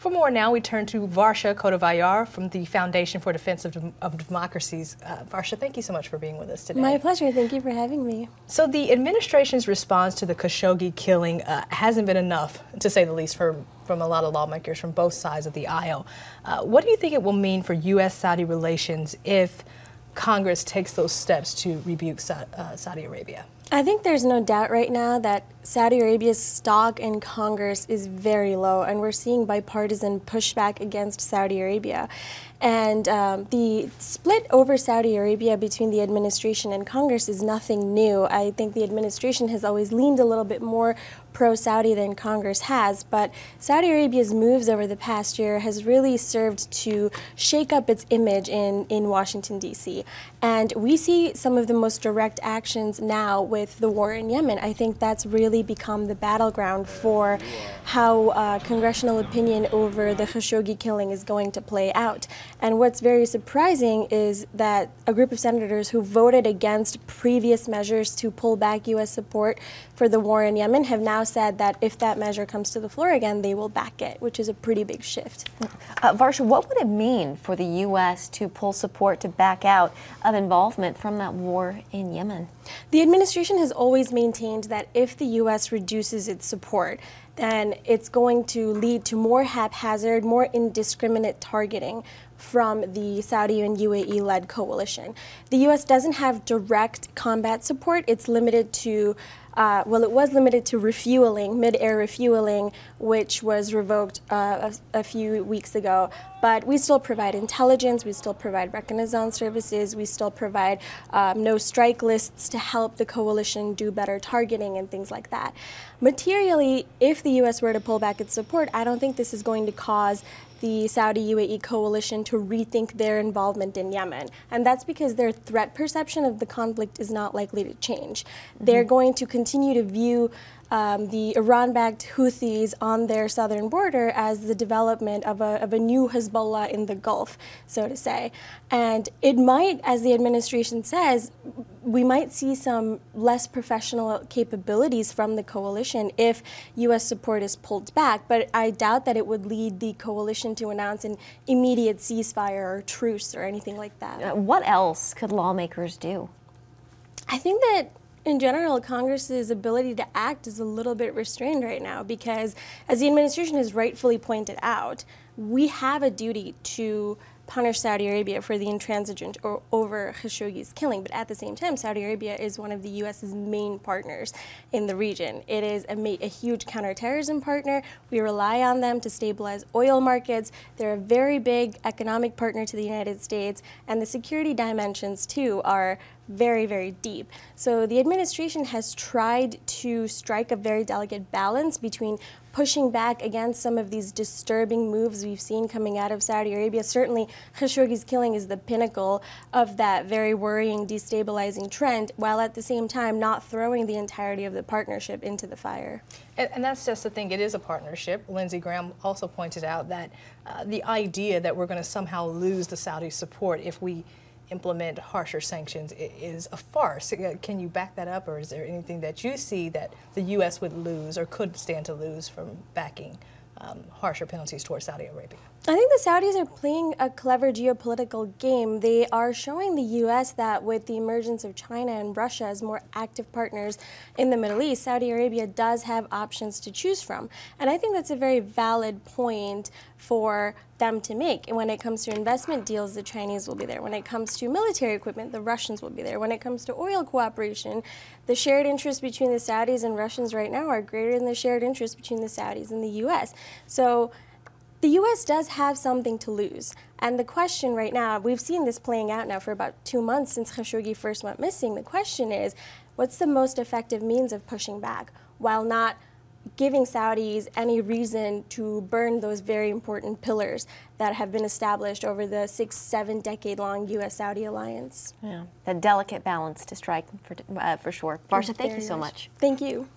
For more now, we turn to Varsha Koduvayur from the Foundation for Defense of Democracies. Varsha, thank you so much for being with us today. My pleasure. Thank you for having me. So the administration's response to the Khashoggi killing hasn't been enough, to say the least, from a lot of lawmakers from both sides of the aisle. What do you think it will mean for U.S.-Saudi relations if Congress takes those steps to rebuke Saudi Arabia? I think there's no doubt right now that Saudi Arabia's stock in Congress is very low, and we're seeing bipartisan pushback against Saudi Arabia. And the split over Saudi Arabia between the administration and Congress is nothing new. I think the administration has always leaned a little bit more pro-Saudi than Congress has, but Saudi Arabia's moves over the past year has really served to shake up its image in Washington, D.C. And we see some of the most direct actions now with the war in Yemen. I think that's really become the battleground for how congressional opinion over the Khashoggi killing is going to play out. And what's very surprising is that a group of senators who voted against previous measures to pull back U.S. support for the war in Yemen have now said that if that measure comes to the floor again, they will back it, which is a pretty big shift. Varsha, what would it mean for the U.S. to pull support to back out of involvement from that war in Yemen? The administration has always maintained that if the U.S. reduces its support, then it's going to lead to more haphazard, more indiscriminate targeting from the Saudi and UAE-led coalition. The U.S. doesn't have direct combat support. It's limited to it was limited to refueling, mid-air refueling, which was revoked a few weeks ago. But we still provide intelligence, we still provide reconnaissance services, we still provide no-strike lists to help the coalition do better targeting and things like that. Materially, if the U.S. were to pull back its support, I don't think this is going to cause the Saudi-UAE coalition to rethink their involvement in Yemen. And that's because their threat perception of the conflict is not likely to change. They're going to continue to view the Iran-backed Houthis on their southern border as the development of a new Hezbollah in the Gulf, so to say. And it might, as the administration says, we might see some less professional capabilities from the coalition if U.S. support is pulled back, but I doubt that it would lead the coalition to announce an immediate ceasefire or truce or anything like that. What else could lawmakers do? I think that in general, Congress's ability to act is a little bit restrained right now because, as the administration has rightfully pointed out, we have a duty to punish Saudi Arabia for the intransigent over Khashoggi's killing. But at the same time, Saudi Arabia is one of the U.S.'s main partners in the region. It is a huge counterterrorism partner. We rely on them to stabilize oil markets. They're a very big economic partner to the United States, and the security dimensions, too, are very, very deep. So the administration has tried to strike a very delicate balance between pushing back against some of these disturbing moves we've seen coming out of Saudi Arabia. Certainly, Khashoggi's killing is the pinnacle of that very worrying, destabilizing trend, while at the same time not throwing the entirety of the partnership into the fire. And that's just the thing. It is a partnership. Lindsey Graham also pointed out that the idea that we're going to somehow lose the Saudi support if we implement harsher sanctions is a farce. Can you back that up, or is there anything that you see that the U.S. would lose or could stand to lose from backing harsher penalties towards Saudi Arabia? I think the Saudis are playing a clever geopolitical game. They are showing the U.S. that with the emergence of China and Russia as more active partners in the Middle East, Saudi Arabia does have options to choose from. And I think that's a very valid point for them to make. And when it comes to investment deals, the Chinese will be there. When it comes to military equipment, the Russians will be there. When it comes to oil cooperation, the shared interests between the Saudis and Russians right now are greater than the shared interests between the Saudis and the U.S. So the U.S. does have something to lose. And the question right now, we've seen this playing out now for about 2 months since Khashoggi first went missing. The question is, what's the most effective means of pushing back while not giving Saudis any reason to burn those very important pillars that have been established over the 6-7 decade-long U.S.-Saudi alliance? Yeah, that delicate balance to strike for sure. Varsha, thank you so much. Thank you.